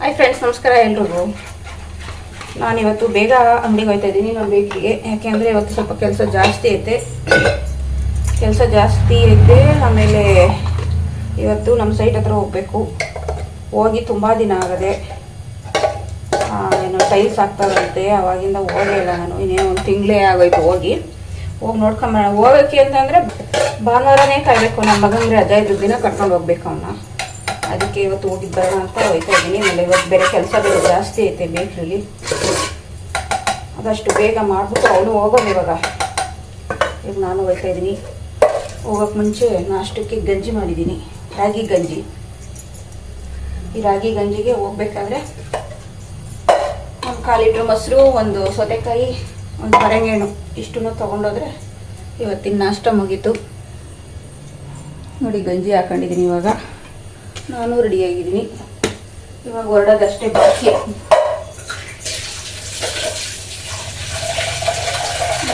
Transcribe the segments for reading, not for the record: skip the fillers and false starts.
Hi friends, ನಮಸ್ಕಾರ ಎಲ್ರಿಗೂ. ನಾನಿವತ್ತು ಬೇಗ ಅಂಗಡಿಗೆ ಹೋಗ್ತಾ ಇದ್ದೀನಿ, ನಮ್ಮ ಬೇಕರಿಗೆ. ಯಾಕೆಂದರೆ ಇವತ್ತು ಸ್ವಲ್ಪ ಕೆಲಸ ಜಾಸ್ತಿ ಐತೆ. ಆಮೇಲೆ ಇವತ್ತು ನಮ್ಮ ಸೈಟ್ ಹತ್ರ ಹೋಗಬೇಕು. ಹೋಗಿ ತುಂಬ ದಿನ ಆಗದೆ. ಏನು ಟೈಲ್ಸ್ ಆಗ್ತಾರಂತೆ, ಅವಾಗಿಂದ ಹೋಗೇ ಇಲ್ಲ ನಾನು. ಇನ್ನೇನು ಒಂದು ತಿಂಗಳೇ ಆಗೋಯ್ತು ಹೋಗಿ ನೋಡ್ಕೊಂಬ. ಹೋಗೋಕ್ಕೆ ಅಂತಂದರೆ ಭಾನುವಾರನೇ ಕಾಯಬೇಕು. ನಮ್ಮ ಮಗನಿಗೆ 15 ದಿನ ಕರ್ಕೊಂಡು ಹೋಗ್ಬೇಕು ಅವನ್ನ. ಅದಕ್ಕೆ ಇವತ್ತು ಹೋಗಿದ್ದು ಬರೋಣ ಅಂತ ಹೋಗ್ತಾ ಇದ್ದೀನಿ. ಆಮೇಲೆ ಇವತ್ತು ಬೇರೆ ಕೆಲಸ ಬೇರೆ ಜಾಸ್ತಿ ಐತೆ ಬೇಕ್ರಿಲಿ. ಅದಷ್ಟು ಬೇಗ ಮಾಡಿಬಿಟ್ಟು ಅವನು ಹೋಗೋದು. ಈಗ ನಾನು ಹೋಗ್ತಾ ಇದ್ದೀನಿ. ಹೋಗೋಕ್ಕೆ ಮುಂಚೆ ನಾಷ್ಟಕ್ಕೆ ಗಂಜಿ ಮಾಡಿದ್ದೀನಿ, ರಾಗಿ ಗಂಜಿ. ಈ ರಾಗಿ ಗಂಜಿಗೆ ಹೋಗ್ಬೇಕಾದ್ರೆ ಒಂದು 1/4 ಲೀಟ್ರ್ ಮೊಸರು, ಒಂದು ಸೌತೆಕಾಯಿ, ಒಂದು ಪರಂಗಿಹಣ್ಣು ಇಷ್ಟನ್ನು ತೊಗೊಂಡೋದ್ರೆ ಇವತ್ತಿನ ನಾಷ್ಟ ಮುಗೀತು. ನೋಡಿ, ಗಂಜಿ ಹಾಕೊಂಡಿದ್ದೀನಿ. ಇವಾಗ ನಾನು ರೆಡಿಯಾಗಿದ್ದೀನಿ. ಇವಾಗ ಹೊರಡೋದಷ್ಟೇ ಬಾಕಿ.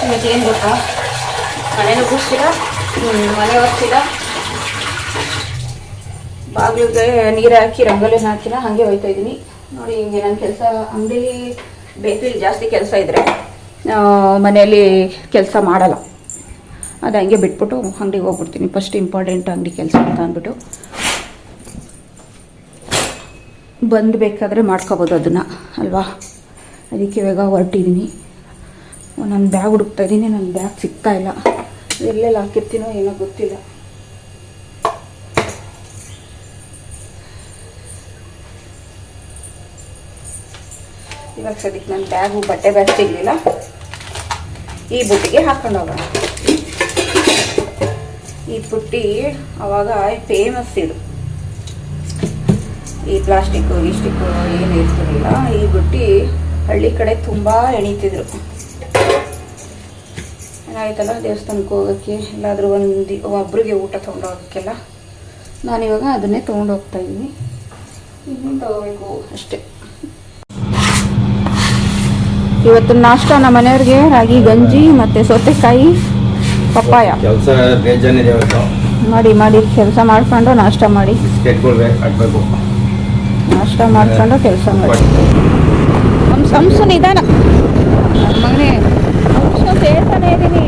ಇವತ್ತೇನು ಗೊತ್ತಾ, ಮನೇನೂ ಕೂರಿಸಿಲ್ಲ, ಮನೆ ಒರೆಸಿಲ್ಲ, ಬಾಗಿಲಿಗೆ ನೀರು ಹಾಕಿ ರಂಗೋಲಿನ ಹಾಕಿಲ್ಲ, ಹಾಗೆ ಹೋಗ್ತಾ ಇದ್ದೀನಿ. ನೋಡಿ, ಹಿಂಗೆ ನನ್ನ ಕೆಲಸ ಅಂಗಡಿಲಿ ಬೇಕರಿಲಿ ಜಾಸ್ತಿ ಕೆಲಸ ಇದ್ದರೆ ಮನೆಯಲ್ಲಿ ಕೆಲಸ ಮಾಡಲ್ಲ. ಅದು ಹಂಗೆ ಬಿಟ್ಬಿಟ್ಟು ಅಂಗಡಿಗೆ ಹೋಗ್ಬಿಡ್ತೀನಿ. ಫಸ್ಟ್ ಇಂಪಾರ್ಟೆಂಟ್ ಅಂಗಡಿ ಕೆಲಸ ಅಂತ ಅಂದ್ಬಿಟ್ಟು ಬಂದು ಬೇಕಾದರೆ ಮಾಡ್ಕೋಬೋದು ಅದನ್ನು, ಅಲ್ವಾ? ಅದಕ್ಕೆ ಇವಾಗ ಹೊರಟಿದ್ದೀನಿ. ನನ್ನ ಬ್ಯಾಗ್ ಹುಡುಕ್ತಾ ಇದ್ದೀನಿ. ನನ್ನ ಬ್ಯಾಗ್ ಸಿಗ್ತಾ ಇಲ್ಲ. ಎಲ್ಲೆಲ್ಲಿ ಹಾಕಿರ್ತೀನೋ ಏನೋ ಗೊತ್ತಿಲ್ಲ. ಇವಾಗ ಸದ್ಯಕ್ಕೆ ನನ್ನ ಬ್ಯಾಗು, ಬಟ್ಟೆ ಬ್ಯಾಗ್ ಸಿಗಲಿಲ್ಲ. ಈ ಬುಟ್ಟಿಗೆ ಹಾಕ್ಕೊಂಡು ಹೋಗೋಣ. ಈ ಬುಟ್ಟಿ ಅವಾಗ ಫೇಮಸ್. ಇದು ಈ ಪ್ಲಾಸ್ಟಿಕ್ಕು ಗಿಸ್ಟಿಕ್ಕು ಏನು ಇರ್ತಿರಲಿಲ್ಲ. ಈ ಬುಟ್ಟಿ ಹಳ್ಳಿ ಕಡೆ ತುಂಬ ಎಣೀತಿದ್ರು. ಏನಾಯ್ತಲ್ಲ, ದೇವಸ್ಥಾನಕ್ಕೆ ಹೋಗೋಕ್ಕೆ, ಎಲ್ಲಾದರೂ ಒಬ್ರಿಗೆ ಊಟ ತೊಗೊಂಡೋಗೋಕ್ಕೆಲ್ಲ ನಾನಿವಾಗ ಅದನ್ನೇ ತೊಗೊಂಡು ಹೋಗ್ತಾ ಇದ್ದೀನಿ. ಇನ್ನೂ ತಗೋಬೇಕು ಅಷ್ಟೇ. ಇವತ್ತು ನಾಷ್ಟ ನಮ್ಮ ಮನೆಯವ್ರಿಗೆ ರಾಗಿ ಗಂಜಿ ಮತ್ತು ಸೌತೆಕಾಯಿ, ಪಪ್ಪಾಯ. ಮಾಡಿ ಕೆಲಸ ಮಾಡ್ಕೊಂಡು ನಾಷ್ಟ ಮಾಡಿ, ನಾಷ್ಟ ಮಾಡ್ಕೊಂಡು ಕೆಲಸ ಮಾಡಿ. ನಮ್ಮ ಸಂಸು ನಿಧಾನ ಮಗನೇ, ಸಂಸು ಹೇಳ್ತಾನೆ ಇದ್ದೀನಿ.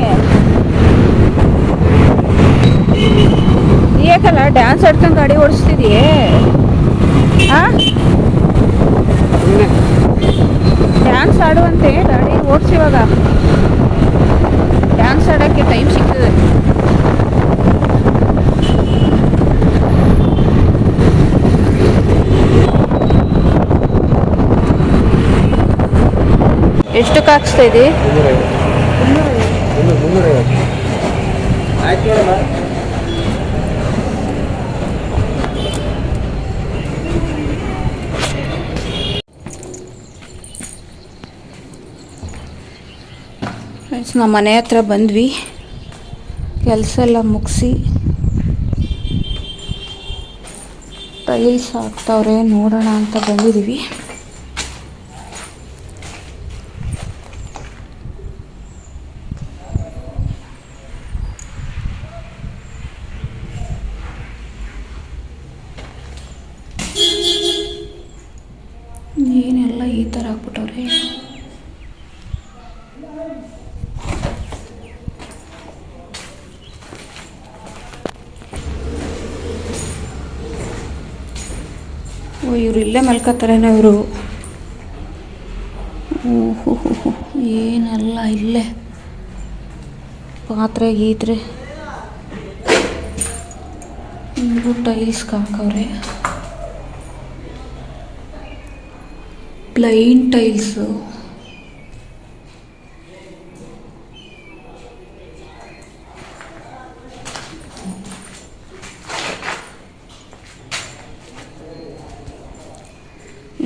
ಯಾಕಲ್ಲ ಡ್ಯಾನ್ಸ್ ಆಡ್ಕೊಂಡು ಗಾಡಿ ಓಡಿಸ್ತಿದೀಯೇ? ಡ್ಯಾನ್ಸ್ ಆಡುವಂತೆ ಗಾಡಿ ಓಡಿಸಿವಾಗ. ಡ್ಯಾನ್ಸ್ ಆಡೋಕ್ಕೆ ಟೈಮ್ ಸಿಗ್ತದೆ. ಎಷ್ಟಕ್ಕೆ ಹಾಕ್ಸ್ತಾ ಇದ್ದೀ? ಫ್ರೆಂಡ್ಸ್, ನಮ್ಮ ಮನೆ ಹತ್ರ ಬಂದ್ವಿ. ಕೆಲಸ ಎಲ್ಲ ಮುಗಿಸಿ ಟೈಲ್ಸ್ ಹಾಕ್ತವ್ರೆ, ನೋಡೋಣ ಅಂತ ಬಂದಿದ್ದೀವಿ. ಏನೆಲ್ಲ ಈ ಥರ ಹಾಕ್ಬಿಟ್ಟವ್ರೆ. ಇವ್ರು ಇಲ್ಲೇ ಮಲ್ಕೋತಾರೇನೋ ಇವರು. ಓಹೋ, ಏನೆಲ್ಲ ಇಲ್ಲೇ ಪಾತ್ರೆ ಗೀತ್ರೆ ಇವರು ಟೈಲ್ಸ್ಗೆ ಹಾಕವ್ರೆ. Plain tiles.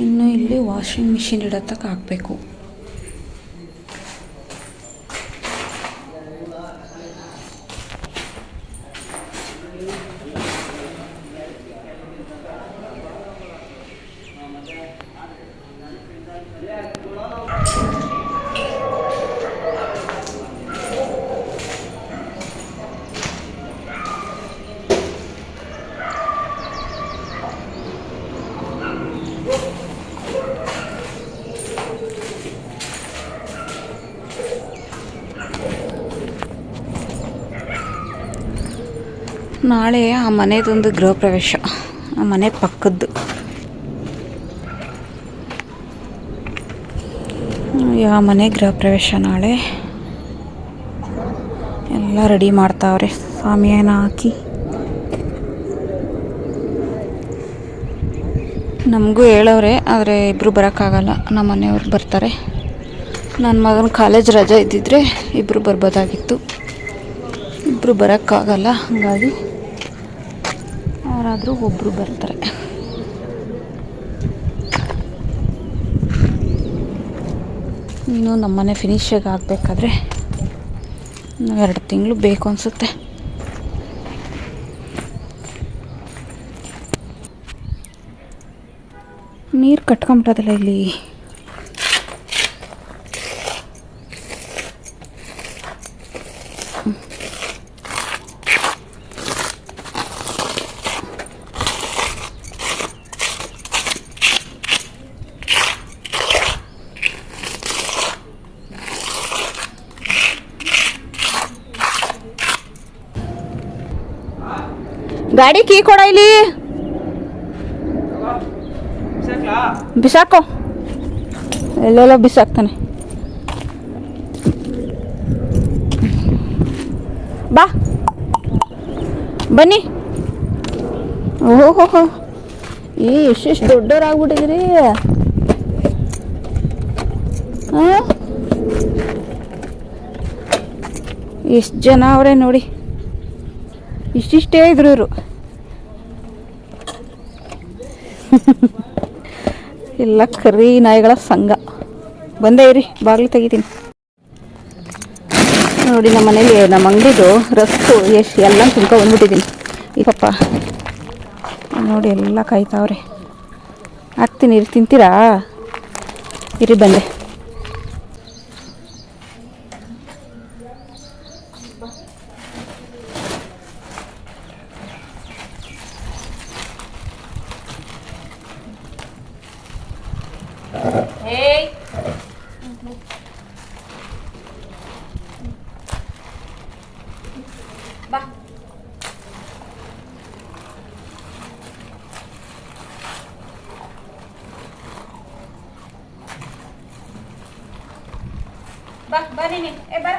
ಇನ್ನು ಇಲ್ಲಿ ವಾಷಿಂಗ್ ಮಿಷಿನ್ ಇಡೋತಕ್ಕೆ ಹಾಕಬೇಕು. ನಾಳೆ ಆ ಮನೆದೊಂದು ಗೃಹ ಪ್ರವೇಶ, ಆ ಮನೆ ಪಕ್ಕದ್ದು. ಆ ಮನೆ ಗೃಹ ಪ್ರವೇಶ ನಾಳೆ. ಎಲ್ಲ ರೆಡಿ ಮಾಡ್ತಾವ್ರೆ, ಸಾಮಿಯಾನ ಹಾಕಿ. ನಮಗೂ ಹೇಳವ್ರೆ, ಆದರೆ ಇಬ್ಬರು ಬರೋಕ್ಕಾಗಲ್ಲ. ನಮ್ಮ ಮನೆಯವ್ರು ಬರ್ತಾರೆ. ನನ್ನ ಮಗನ ಕಾಲೇಜ್ ರಜೆ ಇದ್ದಿದ್ರೆ ಇಬ್ಬರು ಬರ್ಬೋದಾಗಿತ್ತು. ಇಬ್ಬರು ಬರೋಕ್ಕಾಗಲ್ಲ, ಹಾಗಾಗಿ ಯಾರಾದರೂ ಒಬ್ಬರು ಬರ್ತಾರೆ. ಇನ್ನು ನಮ್ಮನೆ ಫಿನಿಷಿಗೆ ಆಗಬೇಕಾದ್ರೆ 2 ತಿಂಗಳು ಬೇಕು ಅನಿಸುತ್ತೆ. ನೀರು ಕಟ್ಕೊಂಬಿಟ್ಟದಲ್ಲ ಇಲ್ಲಿ. ಗಾಡಿ ಕೀ ಕೊಡ ಇಲ್ಲಿ, ಬಿಸಾಕೋ. ಎಲ್ಲೆಲ್ಲ ಬಿಸಾಕ್ತಾನೆ. ಬಾ ಬನ್ನಿ. ಓಹೋ, ಎಷ್ಟೆಷ್ಟು ದೊಡ್ಡವರಾಗ್ಬಿಟ್ಟಿದ್ರಿ. ಎಷ್ಟು ಜನ ಅವರೇ ನೋಡಿ. ಇಷ್ಟಿಷ್ಟೇ ಇದ್ರು ಇವರು. ಎಲ್ಲ ಕರಿ ನಾಯಿಗಳ ಸಂಘ. ಬಂದೇ ಇರಿ, ಬಾಗಿಲು ತೆಗಿತೀನಿ. ನೋಡಿ, ನಮ್ಮ ಮನೇಲಿ ನಮ್ಮ ಅಂಗಡಿದು ರಸ್ಕು ಎಲ್ಲ ತಿನ್ಕೊ ಬಂದ್ಬಿಟ್ಟಿದ್ದೀನಿ. ಈ ಪಪ್ಪ ನೋಡಿ ಎಲ್ಲ ಕಾಯ್ತಾವ್ರೆ. ಹಾಕ್ತೀನಿ, ಇರಿ, ತಿಂತೀರಾ? ಇರಿ, ಬಂದೆ. ಬಾ. ಬಾ ಬನ್ನಿ ನೀ. ಬರ.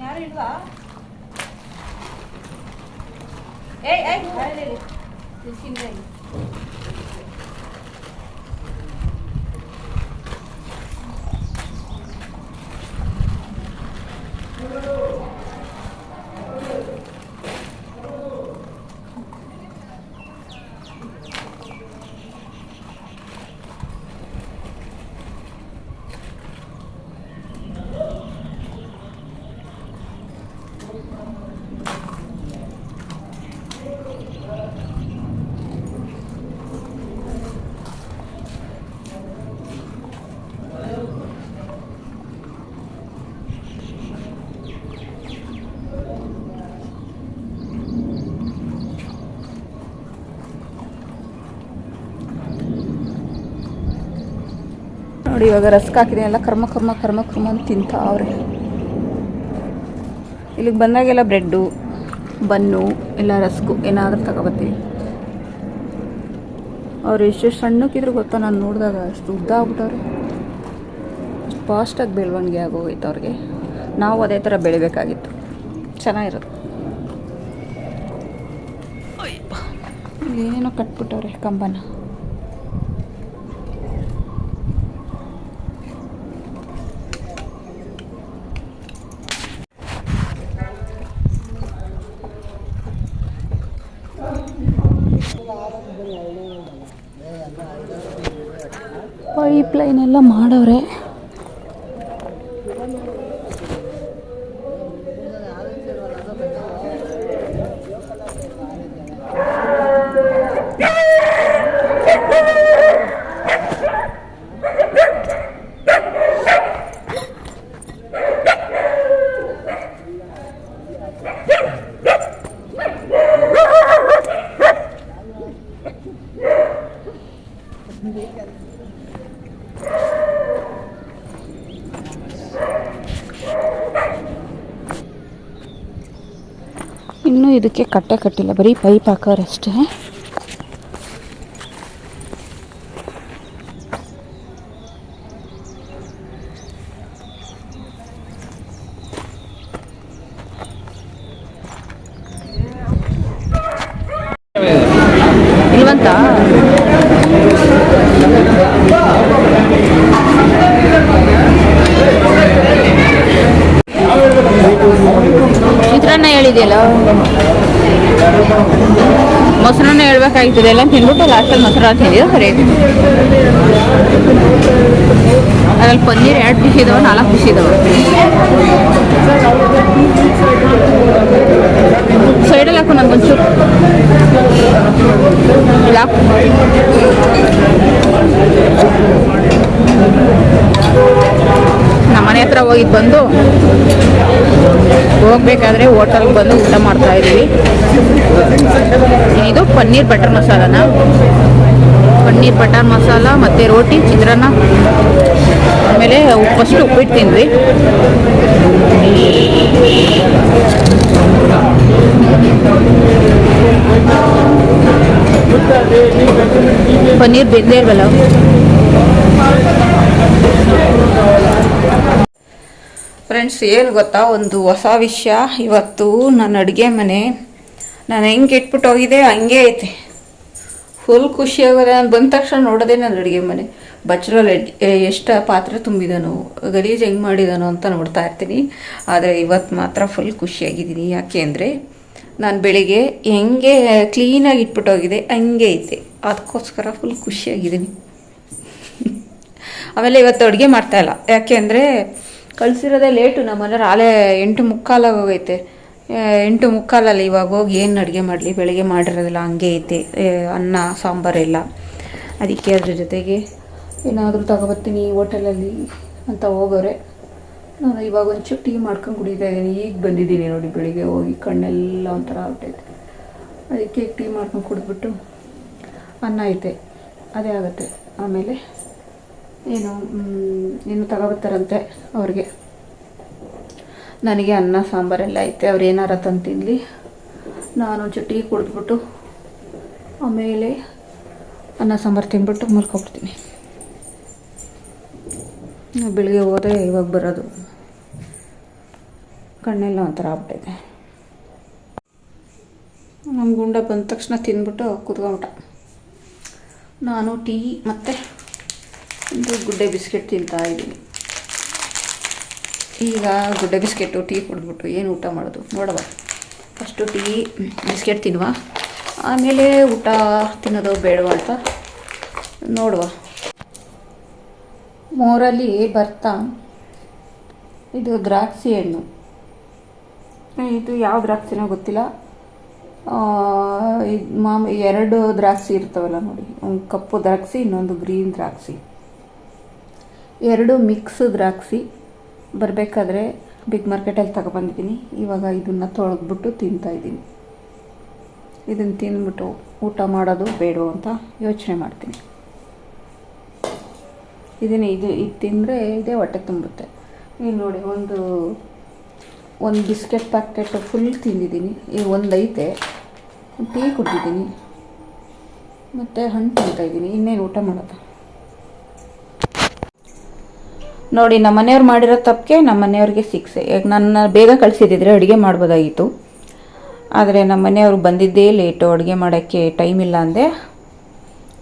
ಯಾರು ಇಲ್ವಾ? ನೋಡಿ, ಇವಾಗ ರಸ್ಕ್ ಹಾಕಿದೆ, ಎಲ್ಲ ಕರ್ಮ ಅಂತ ತಿಂತಾವ್ರೆ. ಇಲ್ಲಿಗೆ ಬಂದಾಗೆಲ್ಲ ಬ್ರೆಡ್ಡು, ಬನ್ನು, ಎಲ್ಲ ರಸ್ಕು ಏನಾದರೂ ತಗೊಬತ್ತೀವಿ. ಅವ್ರು ಎಷ್ಟು ಸಣ್ಣಕ್ಕಿದ್ರು ಗೊತ್ತಾ, ನಾನು ನೋಡಿದಾಗ ಅಷ್ಟು ಉದ್ದ ಆಗ್ಬಿಟ್ಟವ್ರೆ. ಅಷ್ಟು ಫಾಸ್ಟಾಗಿ ಬೆಳವಣಿಗೆ ಆಗೋಗೈತೆ ಅವ್ರಿಗೆ. ನಾವು ಅದೇ ಥರ ಬೆಳಿಬೇಕಾಗಿತ್ತು, ಚೆನ್ನಾಗಿರೋದು. ಏನೇನೋ ಕಟ್ಬಿಟ್ಟವ್ರೆ ಕಂಬನ. ಪೈಪ್ ಲೈನ್ ಎಲ್ಲ ಮಾಡವ್ರೆ. ಇನ್ನೂ ಇದಕ್ಕೆ ಕಟ್ಟೆ ಕಟ್ಟಿಲ್ಲ, ಬರೀ ಪೈಪ್ ಹಾಕೋರಷ್ಟೇ. ಇಲ್ವಂತ ಚಿತ್ರಾನ್ನ ಹೇಳಿದೆಯಲ್ಲ, ಮೊಸರನ್ನ ಹೇಳ್ಬೇಕಾಗ್ತದೆ ಎಲ್ಲ ತಿಂದ್ಬಿಟ್ಟು ಲಾಸ್ಟಲ್ಲಿ ಮೊಸರನ್ನ ತಿಂದಿದ್ದು ಸರಿ. ಅದ್ರಲ್ಲಿ ಪನ್ನೀರ್ 2 ಪೀಸ್ ಇದಾವೆ, 4 ಪೀಸ್ ಇದಾವೆ. ಸೈಡಲ್ಲಿ ಹಾಕು ನನಗೊಂಚೂರು ಹಾಕು. ನಮ್ಮನೆ ಹತ್ರ ಹೋಗಿದ್ದು ಬಂದು ಹೋಗ್ಬೇಕಾದ್ರೆ ಹೋಟೆಲ್ಗೆ ಬಂದು ಊಟ ಮಾಡ್ತಾ ಇದ್ದೀವಿ. ಇದು ಪನ್ನೀರ್ ಬಟರ್ ಮಸಾಲಾನ, ಪನ್ನೀರ್ ಬಟರ್ ಮಸಾಲ ಮತ್ತು ರೋಟಿ, ಚಿತ್ರಾನ್ನ, ಆಮೇಲೆ ಫಸ್ಟ್ ಉಪ್ಪಿಟ್ಟು ತಿಂದ್ವಿ. ಪನ್ನೀರ್ ಬೆಂದೇ ಇಲ್ವಲ್ಲ. ಫ್ರೆಂಡ್ಸ್, ಏನು ಗೊತ್ತಾ, ಒಂದು ಹೊಸ ವಿಷಯ. ಇವತ್ತು ನನ್ನ ಅಡುಗೆ ಮನೆ ನಾನು ಹೆಂಗೆ ಇಟ್ಬಿಟ್ಟು ಹೋಗಿದೆ ಹಂಗೆ ಐತೆ. ಫುಲ್ ಖುಷಿಯಾಗೋದೆ. ನಾನು ಬಂದ ತಕ್ಷಣ ನೋಡೋದೆ ನನ್ನ ಅಡುಗೆ ಮನೆ. ಬಚ್ಚಲಲ್ಲಿ ಎಷ್ಟು ಪಾತ್ರೆ ತುಂಬಿದಾನೋ, ಗಲೀಜು ಹೆಂಗೆ ಮಾಡಿದಾನೋ ಅಂತ ನೋಡ್ತಾ ಇರ್ತೀನಿ. ಆದರೆ ಇವತ್ತು ಮಾತ್ರ ಫುಲ್ ಖುಷಿಯಾಗಿದ್ದೀನಿ. ಯಾಕೆ ಅಂದರೆ ನಾನು ಬೆಳಿಗ್ಗೆ ಹೆಂಗೆ ಕ್ಲೀನಾಗಿ ಇಟ್ಬಿಟ್ಟೋಗಿದೆ ಹಂಗೆ ಐತೆ. ಅದಕ್ಕೋಸ್ಕರ ಫುಲ್ ಖುಷಿಯಾಗಿದ್ದೀನಿ. ಆಮೇಲೆ ಇವತ್ತು ಅಡುಗೆ ಮಾಡ್ತಾಯಿಲ್ಲ, ಯಾಕೆ ಅಂದರೆ ಕಳಿಸಿರೋದೇ ಲೇಟು. ನಮ್ಮ ಮನೆಯವ್ರು ಆಲೇ 8:45 ಹೋಗೈತೆ. 8:45 ಇವಾಗ ಹೋಗಿ ಏನು ಅಡುಗೆ ಮಾಡಲಿ, ಬೆಳಗ್ಗೆ ಮಾಡಿರೋದಿಲ್ಲ ಹಂಗೆ ಐತೆ. ಅನ್ನ ಸಾಂಬಾರೆಲ್ಲ. ಅದಕ್ಕೆ ಅದ್ರ ಜೊತೆಗೆ ಏನಾದರೂ ತಗೊಬರ್ತೀನಿ ಹೋಟೆಲಲ್ಲಿ ಅಂತ ಹೋಗೋರೆ. ನಾನು ಇವಾಗ ಒಂಚೂರು ಟೀ ಮಾಡ್ಕೊಂಡು ಕುಡಿತಾ ಇದ್ದೀನಿ. ಈಗ ಬಂದಿದ್ದೀನಿ ನೋಡಿ, ಬೆಳಿಗ್ಗೆ ಹೋಗಿ ಕಣ್ಣೆಲ್ಲ ಒಂಥರ ಆಗ್ತೈತೆ. ಅದಕ್ಕೆ ಟೀ ಮಾಡ್ಕೊಂಡು ಕುಡಿದ್ಬಿಟ್ಟು ಅನ್ನ ಐತೆ, ಅದೇ ಆಗುತ್ತೆ. ಆಮೇಲೆ ಏನು ತಗೊಬರ್ತಾರಂತೆ ಅವ್ರಿಗೆ. ನನಗೆ ಅನ್ನ ಸಾಂಬಾರೆಲ್ಲ ಐತೆ, ಅವ್ರು ಏನಾರ ತಂದು ತಿನ್ನಲಿ. ನಾನು ಒಂಚೂರು ಟೀ ಕುಡಿದ್ಬಿಟ್ಟು ಆಮೇಲೆ ಅನ್ನ ಸಾಂಬಾರು ತಿಂದ್ಬಿಟ್ಟು ಮಲ್ಕೊಬಿಡ್ತೀನಿ. ಬೆಳಿಗ್ಗೆ ಹೋದರೆ ಇವಾಗ ಬರೋದು, ಕಣ್ಣೆಲ್ಲ ಒಂಥರ ಆಗ್ಬಿಟ್ಟೈತೆ. ನಮ್ಮ ಗುಂಡ ಬಂದ ತಕ್ಷಣ ತಿಂದ್ಬಿಟ್ಟು ಕೂತ್ಕೊಂಬಿಟ್ಟ. ನಾನು ಟೀ ಮತ್ತು ಒಂದು ಗುಡ್ಡೆ ಬಿಸ್ಕೆಟ್ ತಿಂತಾಯಿದ್ದೀನಿ. ಈಗ ಗುಡ್ಡೆ ಬಿಸ್ಕೆಟು ಟೀ ಕುಡಿದ್ಬಿಟ್ಟು ಏನು ಊಟ ಮಾಡೋದು ನೋಡುವ. ಫಸ್ಟು ಟೀ ಬಿಸ್ಕೆಟ್ ತಿನ್ನುವ, ಆಮೇಲೆ ಊಟ ತಿನ್ನೋದು ಬೇಡವ ಅಂತ ನೋಡುವ. ಮೋರಲ್ಲಿ ಬರ್ತಾ ಇದು ದ್ರಾಕ್ಷಿ ಹಣ್ಣು. ಇದು ಯಾವ ದ್ರಾಕ್ಷಿನೋ ಗೊತ್ತಿಲ್ಲ. ಇದು 2 ದ್ರಾಕ್ಷಿ ಇರ್ತಾವಲ್ಲ ನೋಡಿ, ಒಂದು ಕಪ್ಪು ದ್ರಾಕ್ಷಿ, ಇನ್ನೊಂದು ಗ್ರೀನ್ ದ್ರಾಕ್ಷಿ, 2 ಮಿಕ್ಸ್ ದ್ರಾಕ್ಷಿ. ಬರಬೇಕಾದ್ರೆ ಬಿಗ್ ಮಾರ್ಕೆಟಲ್ಲಿ ತಗೊಬಂದಿದ್ದೀನಿ. ಇವಾಗ ಇದನ್ನು ತೊಳೆದ್ಬಿಟ್ಟು ತಿಂತಾಯಿದ್ದೀನಿ. ಇದನ್ನು ತಿಂದ್ಬಿಟ್ಟು ಊಟ ಮಾಡೋದು ಬೇಡ ಅಂತ ಯೋಚನೆ ಮಾಡ್ತೀನಿ. ಇದು ತಿಂದರೆ ಇದೇ ಹೊಟ್ಟೆ ತುಂಬುತ್ತೆ. ಈಗ ನೋಡಿ, ಒಂದು ಬಿಸ್ಕೆಟ್ ಪ್ಯಾಕೆಟ್ ಫುಲ್ ತಿಂದಿದ್ದೀನಿ. ಈಗ ಒಂದು ಐತೆ, ಟೀ ಕುಡಿದಿದ್ದೀನಿ, ಮತ್ತು ಹಣ್ಣು ತಿಂತಾಯಿದ್ದೀನಿ. ಇನ್ನೇನು ಊಟ ಮಾಡೋದು ನೋಡಿ. ನಮ್ಮ ಮನೆಯವ್ರು ಮಾಡಿರೋ ತಪ್ಪಿಗೆ ನಮ್ಮ ಮನೆಯವ್ರಿಗೆ ಶಿಕ್ಷೆ. ಈಗ ನನ್ನ ಬೇಗ ಕಳಿಸಿದ್ದಿದ್ರೆ ಅಡುಗೆ ಮಾಡ್ಬೋದಾಗಿತ್ತು. ಆದರೆ ನಮ್ಮ ಮನೆಯವ್ರು ಬಂದಿದ್ದೇ ಲೇಟು, ಅಡುಗೆ ಮಾಡೋಕ್ಕೆ ಟೈಮ್ ಇಲ್ಲ ಅಂದೆ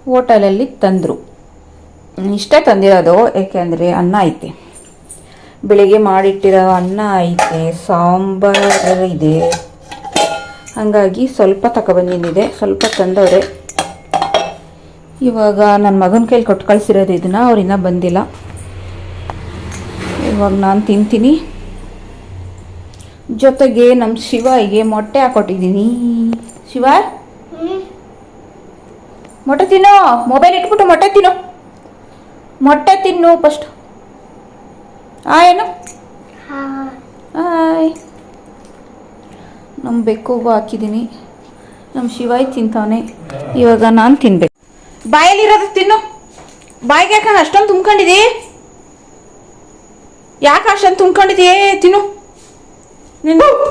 ಹೋಟೆಲಲ್ಲಿ ತಂದರು. ಇಷ್ಟೇ ತಂದಿರೋದು, ಏಕೆಂದರೆ ಅನ್ನ ಐತೆ, ಬೆಳಿಗ್ಗೆ ಮಾಡಿಟ್ಟಿರೋ ಅನ್ನ ಐತೆ, ಸಾಂಬಾರು ಇದೆ. ಹಾಗಾಗಿ ಸ್ವಲ್ಪ ತಗೊಬಂದಿದೆ, ಸ್ವಲ್ಪ ತಂದವ್ರೆ. ಇವಾಗ ನನ್ನ ಮಗನ ಕೈಲಿ ಕೊಟ್ಟು ಕಳಿಸಿರೋದು ಇದನ್ನು, ಅವ್ರು ಇನ್ನೂ ಬಂದಿಲ್ಲ. ಇವಾಗ ನಾನು ತಿಂತೀನಿ. ಜೊತೆಗೆ ನಮ್ಮ ಶಿವಾಯಿಗೆ ಮೊಟ್ಟೆ ಹಾಕೊಟ್ಟಿದ್ದೀನಿ. ಶಿವ, ಮೊಟ್ಟೆ ತಿನ್ನೋ, ಮೊಬೈಲ್ ಇಟ್ಬಿಟ್ಟು ಮೊಟ್ಟೆ ತಿನ್ನೋ, ಮೊಟ್ಟೆ ತಿನ್ನು ಫಸ್ಟ್. ಏನು ಹಾಯ್. ನಮ್ಮ ಬೆಕ್ಕೋಗು ಹಾಕಿದ್ದೀನಿ, ನಮ್ಮ ಶಿವಾಯಿ ತಿಂತಾವನೆ. ಇವಾಗ ನಾನು ತಿನ್ಬೇಕು. ಬಾಯಲ್ಲಿರೋದು ತಿನ್ನು. ಬಾಯಿಗೆ ಯಾಕಂದ್ರೆ ಅಷ್ಟೊಂದು ತುಂಬ್ಕೊಂಡಿದ್ದೀ? ಯಾಕೆ ಅಷ್ಟೊಂದು ತುಂಬ್ಕೊಂಡಿದ್ದೀಯೇ? ತಿನ್ನು.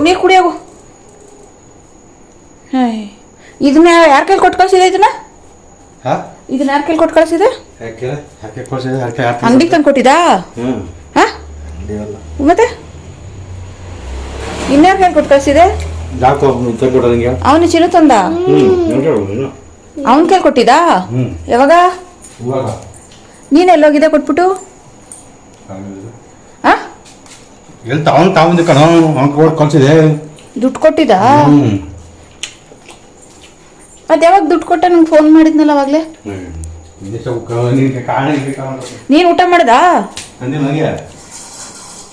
ನೀರು ಕುಡಿಯೋಗು. ಹಾಯ್ ಇದನ್ನ ಯಾರ ಕೈಲಿ ಕೊಟ್ಟು ಕಳಿಸಿದೆ ಇದನ್ನ ಹಾಂ ಇದನ್ನ ಯಾರ ಕೈಲಿ ಕೊಟ್ಟು ಕಳಿಸಿದೆ ಯಾಕೆ ಕೊಡ್ಸಿದೆ ಯಾಕೆ ಅಂಗಡಿಗೆ ತಂದು ಕೊಟ್ಟಿದ್ದಾ ಹ್ಞೂ ಹಾಂ ಅಂಗಡಿಯಲ್ಲ ಮತ್ತೆ ಇನ್ಯಾರ ಕೈಲಿ ಕೊಟ್ಟು ಕಳಿಸಿದೆ ಯಾಕೋ ತಂದ್ಕೊಡ ನಿಂಗೆ ಅವನು ಚಿನ್ನು ತಂದ ಅವನ ಕೈಲಿ ಕೊಟ್ಟಿದ್ದಾ ಹ್ಞೂ ಯಾವಾಗ ಇವಾಗ ನೀನೆಲ್ಲೋಗಿದೆ ಕೊಟ್ಬಿಟ್ಟು ಹಾಂ ಎಲ್ಲಿ ತಾವಂದು ಕಣ ಅವ್ನು ಕೊಟ್ಟು ಕಳ್ಸಿದೆ ದುಡ್ಡು ಕೊಟ್ಟಿದ್ದ ಹ್ಞೂ ಮತ್ತೆ ಯಾವಾಗ ದುಡ್ಡು ಕೊಟ್ಟ ನಂಗೆ ಫೋನ್ ಮಾಡಿದ್ನಲ್ಲ ಅವಾಗಲೇ ನೀನು ಊಟ ಮಾಡ್ದ ಅಂದಿಲ್ಲ ನನಗೆ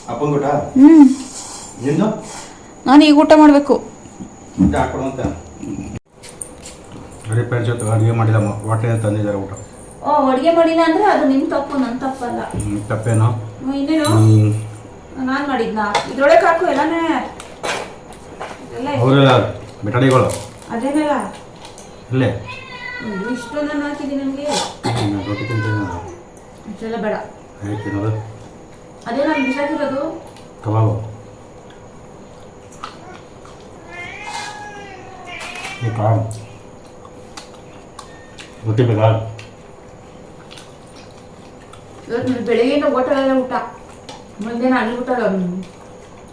ಅಪ್ಪನ ಕೊಟ್ಟ ಹ್ಞೂ ನಿಂದು ನಾನು ಈಗ ಊಟ ಮಾಡಬೇಕು ಊಟ ಹಾಕೊಡು ಅಂತ ಬರೀ ಫ್ರೆಂಡ್ಸ್ ಜೊತೆ ಅಡುಗೆ ಮಾಡಿಲ್ಲ ಹೋಟ್ಲಿಂದ ತಂದಿದ್ದಾರೆ ಊಟ ಓ ಅಡುಗೆ ಮಾಡಿಲ್ಲ ಅಂದ್ರೆ ಅದು ನಿಮ್ಮ ತಪ್ಪು ನನ್ನ ತಪ್ಪಲ್ಲ ತಪ್ಪೇನು ಇನ್ನೇನು ನಾನು ಮಾಡಿದ್ನಾ ಇದ್ರೊಳಗೆ ಹಾಕು ಎಲ್ಲನೇ ಎಲ್ಲ ಅವರೆಲ್ಲ ಮಿಠಾಯಿಗಳು ಅದೇನಲ್ಲ ಇಲ್ಲೇ ಇಷ್ಟೊಂದು ನಾನು ಹಾಕಿದ್ದೀನಿ ನನಗೆ ರೊಟ್ಟಿ ತಿಂತೀನಿ ಇಷ್ಟೆಲ್ಲ ಬೇಡ ಹೇಗೆ ತಿನ್ನೋದು ಅದೇ ನಾನು ಬಿಸಾಕಿರೋದು ಕಬಾಬು ರೊಟ್ಟಿ ಬೇಕಾ ಇವತ್ತು ಬೆಳಗ್ಗೆಯಿಂದ ಹೋಟೆಲೆಲ್ಲ ಊಟ ಮುಂದೆನ ಅಲ್ಲಿ ಊಟ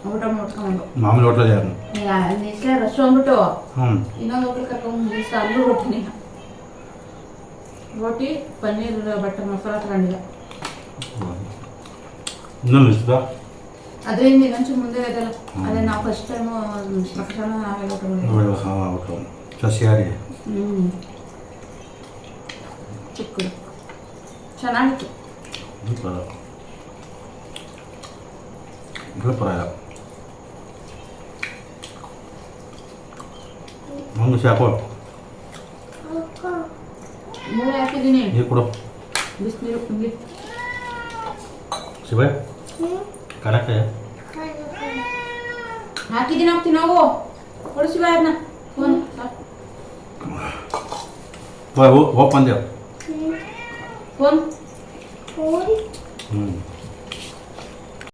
ಊಟ ಮಾಡ್ಕೊಂಡು ಮಾಮೂಲಿ ಹೋಟ್ಲಲ್ಲಿ ನೆಕ್ಸ್ಟ್ ರಶ್ ಅಂದ್ಬಿಟ್ಟು ಹ್ಞೂ ಇನ್ನೊಂದು ಹೋಟ್ಲ್ ಕರ್ಕೊಂಡು ಅಲ್ಲೂ ರೊಟ್ಟಿನಿ ರೋಟಿ ಪನ್ನೀರ್ ಬಟರ್ ಮಸಾಲ ತಗೊಂಡಿಲ್ಲ ಇನ್ನೊಂದು ಇಷ್ಟದ ಅದರಿಂದ ಇನ್ನೊಂಚೂರು ಮುಂದೆ ಇದೆಲ್ಲ ಅದೇ ನಾವು ಫಸ್ಟ್ ಟೈಮು ತಕ್ಷಣ ನಾವೆಲ್ಲ ಊಟ ಮಾಡಿದ್ವಿ ಸಸ್ಯಾಹಾರಿ ಹ್ಞೂ ಚಿಕ್ಕದು ಚೆನ್ನಾಗಿತ್ತು ಪರವಾಗಿಲ್ಲ ಒಂದು ಶಾಪು ಮೂಳೆ ಹಾಕಿದ್ದೀನಿ ನೀರು ಕೊಡು ಬಿಸಿನೀರು ಹಿಂಗೆ ಶಿವ ಕರೆಕ್ಟೇ ಹಾಕಿದ್ದೀನಿ ಹೋಗ್ತೀನಿ ನಾವು ಕೊಡಿಸಿ ಬಾಯನ್ನ ಫೋನ್ ಓಪನ್ ದೇವ್ ಫೋನ್ ಹ್ಞೂ